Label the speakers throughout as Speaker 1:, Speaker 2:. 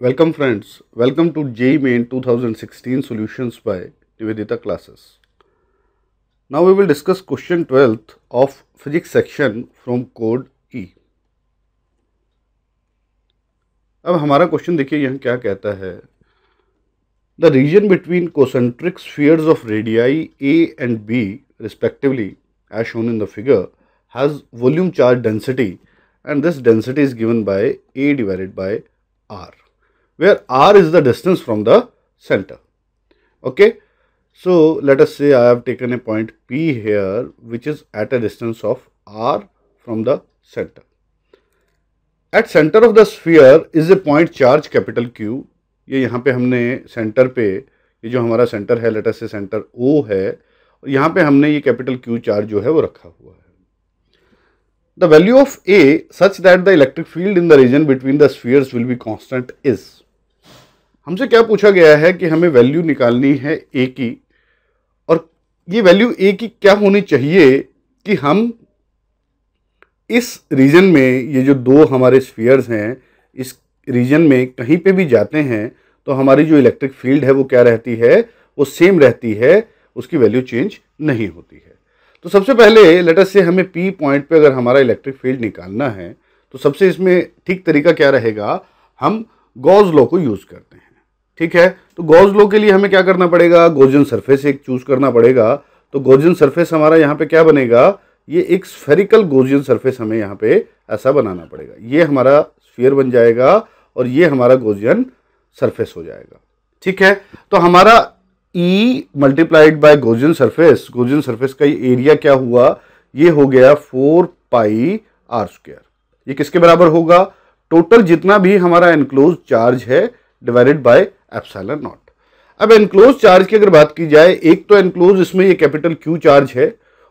Speaker 1: Welcome friends, welcome to JEE Main 2016 Solutions by Nivedita Classes. Now we will discuss question 12th of Physics section from Code E. अब हमारा question देखिए यहाँ क्या कहता है. The region between concentric spheres of radii A and B respectively as shown in the figure has volume charge density and this density is given by A divided by R, where R is the distance from the center. Okay, so let us say I have taken a point P here which is at a distance of R from the center. At center of the sphere is a point charge capital Q. ये यहाँ पे हमने centre पे, ये जो हमारा centre है let us से सेंटर O है और यहाँ पे हमने ये कैपिटल Q चार्ज जो है वो रखा हुआ है. The value of A such that the electric field in the region between the spheres will be constant is. हमसे क्या पूछा गया है कि हमें वैल्यू निकालनी है A की और ये वैल्यू A की क्या होनी चाहिए कि हम इस रीजन में, ये जो दो हमारे स्फीयर्स हैं, इस रीजन में कहीं पे भी जाते हैं तो हमारी जो इलेक्ट्रिक फील्ड है वो क्या रहती है, वो सेम रहती है, उसकी वैल्यू चेंज नहीं होती है. तो सबसे पहले लेट अस से हमें P पॉइंट पे अगर हमारा इलेक्ट्रिक फील्ड निकालना है तो सबसे इसमें ठीक तरीका क्या रहेगा, हम गॉस लॉ को यूज़ करते हैं. ठीक है, तो गॉस लॉ के लिए हमें क्या करना पड़ेगा, गॉसियन सरफेस एक चूज करना पड़ेगा. तो गॉसियन सरफेस हमारा यहाँ पे क्या बनेगा, ये एक स्फेरिकल गॉसियन सरफेस हमें यहाँ पे ऐसा बनाना पड़ेगा. ये हमारा स्फीयर बन जाएगा और ये हमारा गॉसियन सरफेस हो जाएगा. ठीक है, तो हमारा E multiplied by Gaussian surface का ये एरिया क्या हुआ, ये हो गया 4 पाई r स्क्वायर. ये किसके बराबर होगा, टोटल जितना भी हमारा एनक्लोज चार्ज है डिवाइडेड बाय एप्सिलॉन नॉट. अब एनक्लोज चार्ज की अगर बात की जाए, एक तो एनक्लोज इसमें ये कैपिटल Q चार्ज है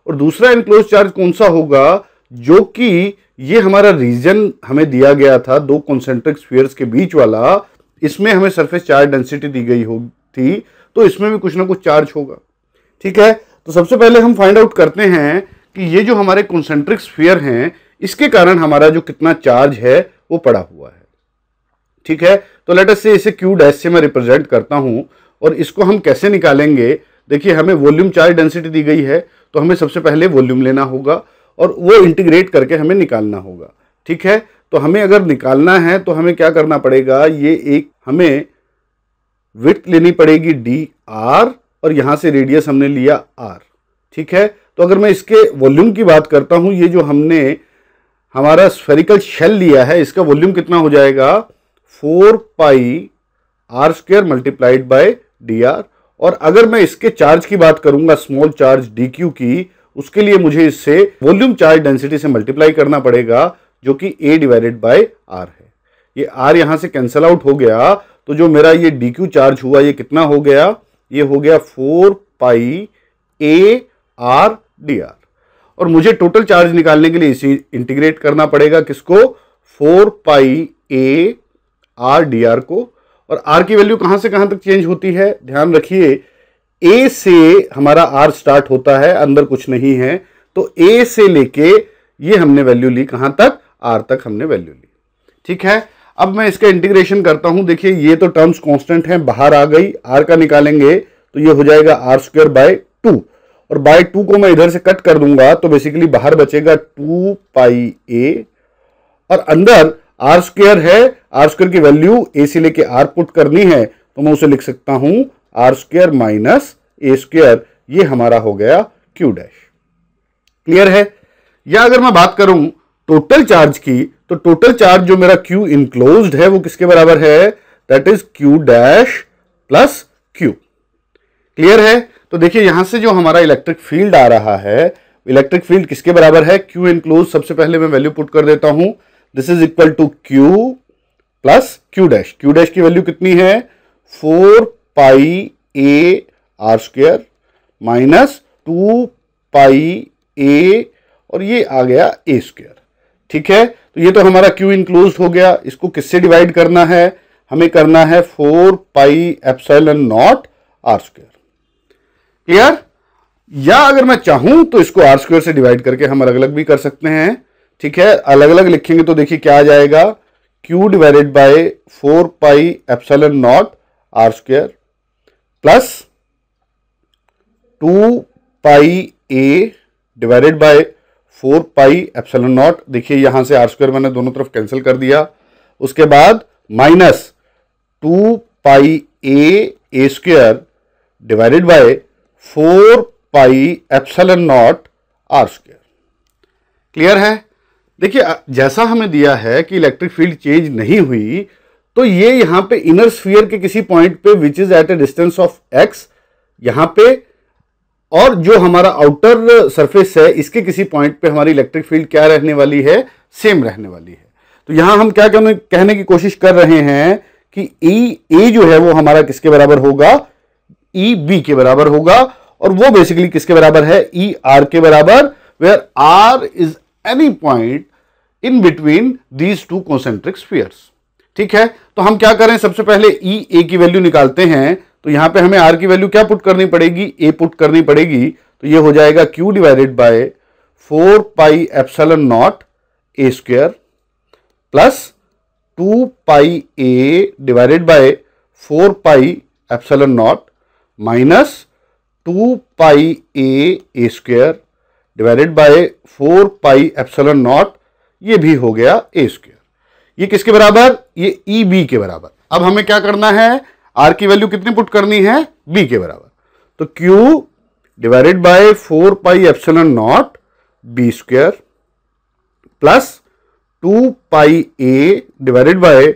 Speaker 1: और दूसरा एनक्लोज चार्ज कौन सा होगा, जो कि ये हमारा रीजन हमें दिया गया था दो कॉन्सेंट्रिक स्फीयर्स के बीच वाला, इसमें हमें सरफेस चार्ज डेंसिटी दी गई थी, तो इसमें भी कुछ ना कुछ चार्ज होगा. ठीक है, तो सबसे पहले हम फाइंड आउट करते हैं कि ये जो हमारे कॉन्सेंट्रिक स्फीयर हैं इसके कारण हमारा जो कितना चार्ज है वो पड़ा हुआ है. ठीक है, तो लेट अस से इसे Q डैश से मैं रिप्रेजेंट करता हूं और इसको हम कैसे निकालेंगे. देखिए हमें वॉल्यूम चार्ज डेंसिटी दी गई है तो हमें सबसे पहले वॉल्यूम लेना होगा और वो इंटीग्रेट करके हमें निकालना होगा. ठीक है, तो हमें अगर निकालना है तो हमें क्या करना पड़ेगा, ये एक हमें विड्थ लेनी पड़ेगी dr और यहां से रेडियस हमने लिया r. ठीक है, तो अगर मैं इसके वॉल्यूम की बात करता हूं, ये जो हमने हमारा स्फेरिकल शेल लिया है इसका वॉल्यूम कितना हो जाएगा, 4 पाई r square multiplied by dr. और अगर मैं इसके चार्ज की बात करूंगा, स्मॉल चार्ज dq की, उसके लिए मुझे इससे वॉल्यूम चार्ज डेंसिटी से मल्टीप्लाई करना पड़ेगा जो कि A डिवाइडेड बाय R है. ये R यहां से कैंसिल आउट हो गया तो जो मेरा ये dq चार्ज हुआ ये कितना हो गया, ये हो गया 4 पाई A R dr. और मुझे टोटल चार्ज निकालने के लिए इसे इंटीग्रेट करना पड़ेगा, किसको, 4 पाई A R dr को. और R की वैल्यू कहां से कहां तक चेंज होती है, ध्यान रखिए, A से हमारा R स्टार्ट होता है, अंदर कुछ नहीं है, तो A से लेके ये हमने वैल्यू ली कहां तक, R तक हमने वैल्यू ली. ठीक है, अब मैं इसका इंटीग्रेशन करता हूं. देखिए ये तो टर्म्स कांस्टेंट हैं, बाहर आ गई. R का निकालेंगे तो ये हो जाएगा R स्क्वायर बाय 2 और बाय 2 को मैं इधर से कट कर दूंगा तो बेसिकली बाहर बचेगा 2 पाई A और अंदर R स्क्वायर है, R स्क्वायर की वैल्यू A से लेके R पुट करनी है तो मैं उसे लिख सकता हूं R square minus A square. ये हमारा हो गया Q डैश. क्लियर है. या अगर मैं बात करूं टोटल चार्ज की, तो टोटल चार्ज जो मेरा Q इनक्लोज्ड है वो किसके बराबर है, that is Q dash plus Q. Clear है. तो देखिए यहां से जो हमारा इलेक्ट्रिक फील्ड आ रहा है, इलेक्ट्रिक फील्ड किसके बराबर है, Q इनक्लोज. सबसे पहले मैं वैल्यू पुट कर देता हूं, this is equal to Q plus Q dash. Q dash की वैल्यू कितनी है, 4 pi A R square minus 2 pi A और ये आ गया A स्क्वायर. ठीक है, तो ये तो हमारा Q इनक्लोज हो गया. इसको किससे डिवाइड करना है, हमें करना है 4 pi epsilon not R square. Clear. या अगर मैं चाहूं तो इसको R स्क्वायर से डिवाइड करके हम अलग अलग भी कर सकते हैं. ठीक है, अलग अलग लिखेंगे तो देखिए क्या आ जाएगा, Q divided by 4 pi epsilon not R square plus 2 pi A divided by 4 pi epsilon not, देखिए यहां से R स्क्वायर मैंने दोनों तरफ कैंसिल कर दिया, उसके बाद minus 2 pi A square divided by 4 pi epsilon not R square. Clear है? देखिए जैसा हमें दिया है कि इलेक्ट्रिक फील्ड चेंज नहीं हुई, तो ये यहां पे इनर स्फीयर के किसी पॉइंट पे which is at a distance of x यहां पे, और जो हमारा आउटर सरफेस है इसके किसी पॉइंट पे हमारी इलेक्ट्रिक फील्ड क्या रहने वाली है, सेम रहने वाली है। तो यहां हम क्या कहने की कोशिश कर रहे हैं कि E A जो है वो हमारा किसके बराबर होगा, EB के बराबर होगा, और वो बेसिकली किसके बराबर है, ER के बराबर, where R is any point in between these two concentric spheres. ठीक है, तो हम क्या करें, सबसे पहले EA की वैल्यू निकालते हैं। तो यहां पे हमें R की वैल्यू क्या पुट करनी पड़ेगी, A पुट करनी पड़ेगी। तो ये हो जाएगा Q divided by 4 pi epsilon not A square plus 2 pi A divided by 4 pi epsilon not minus 2 pi A square divided by 4 pi epsilon not, ये भी हो गया A स्क्वायर। ये किसके बराबर, ये EB के बराबर। अब हमें क्या करना है, R की वैल्यू कितनी पुट करनी है, B के बराबर। तो Q divided by 4 pi epsilon not B square plus 2 pi A divided by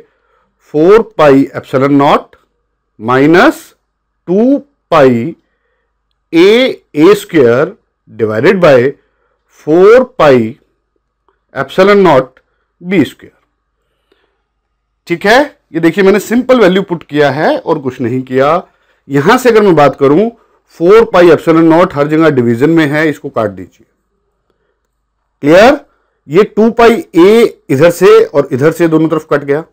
Speaker 1: 4 pi epsilon not minus 2 pi A square divided by 4 pi epsilon not B square. ठीक है, ये देखिए मैंने सिंपल वैल्यू पुट किया है और कुछ नहीं किया। यहां से अगर मैं बात करूं, 4 पाई एप्सिलॉन नॉट हर जगह डिवीजन में है, इसको काट दीजिए। क्लियर? ये 2 पाई A इधर से और इधर से दोनों तरफ कट गया।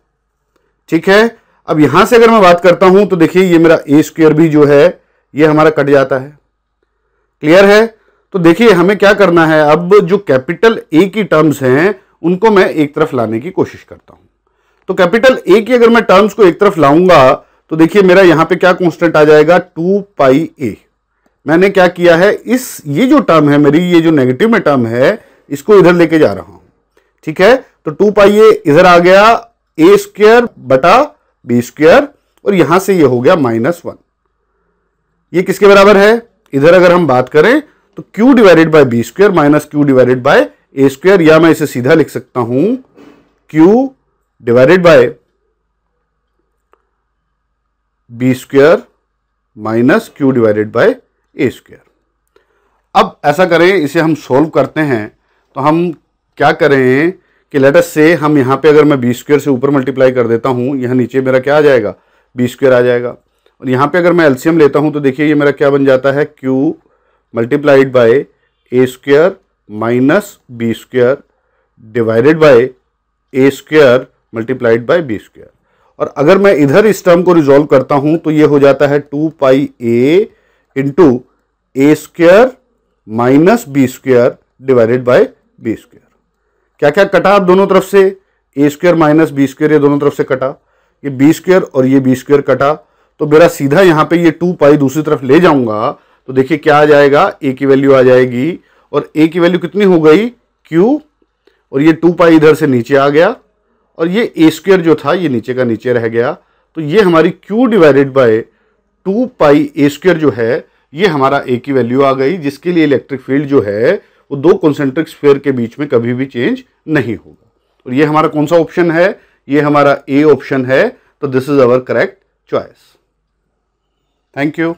Speaker 1: ठीक है, अब यहां से अगर मैं बात करता हूं तो देखिए ये मेरा A स्क्वायर भी जो है ये हमारा कट जाता है। क्लियर है? तो देखिए हमें क्या करना है, अब जो कैपिटल A की टर्म्स हैं उनको मैं एक तरफ लाने की कोशिश करता हूं। तो कैपिटल A की अगर मैं टर्म्स को एक तरफ लाऊंगा तो देखिए मेरा यहां पे क्या कांस्टेंट आ जाएगा, 2 पाई A। मैंने क्या किया है, ये जो टर्म है मेरी, ये जो नेगेटिव में टर्म है, इसको इधर लेके जा रहा हूं। ठीक है, तो 2 पाई A इधर आ गया, A स्क्वायर बटा B स्क्वायर, और यहां से ये हो गया -1। ये किसके बराबर है, इधर अगर हम बात करें तो Q divided by B square minus Q divided by A square, या मैं इसे सीधा लिख सकता हूं Q divided by B square minus Q divided by A square. अब ऐसा करें, इसे हम सोल्व करते हैं। तो हम क्या करें कि लेट अस से हम यहां पे अगर मैं B स्क्वायर से ऊपर मल्टीप्लाई कर देता हूं, यहां नीचे मेरा क्या आ जाएगा, B स्क्वायर आ जाएगा। और यहां पे अगर मैं एलसीएम लेता हूं तो देखिए ये मेरा क्या बन जाता है, Q multiplied by A square minus B square divided by A square multiplied by B square. और अगर मैं इधर इस टर्म को रिजॉल्व करता हूं तो ये हो जाता है 2 pi A into A square minus B square divided by B square. क्या क्या कटा दोनों तरफ से, A square minus B square ये दोनों तरफ से कटा, ये B स्क्वायर और ये B स्क्वायर कटा। तो मेरा सीधा यहां पे ये 2 पाई दूसरी तरफ ले जाऊंगा तो देखिए क्या आ जाएगा, A की वैल्यू आ जाएगी, और A की वैल्यू कितनी हो गई, Q, और ये 2 पाई इधर से नीचे आ गया, और ये A स्क्वायर जो था ये नीचे का नीचे रह गया। तो ये हमारी Q divided by 2 pi A square जो है ये हमारा A की वैल्यू आ गई, जिसके लिए इलेक्ट्रिक फील्ड जो है वो दो कॉन्सेंट्रिक स्फीयर के बीच में कभी भी चेंज नहीं होगा। और ये हमारा कौन सा ऑप्शन है, ये हमारा A ऑप्शन है। तो this is our correct choice. Thank you.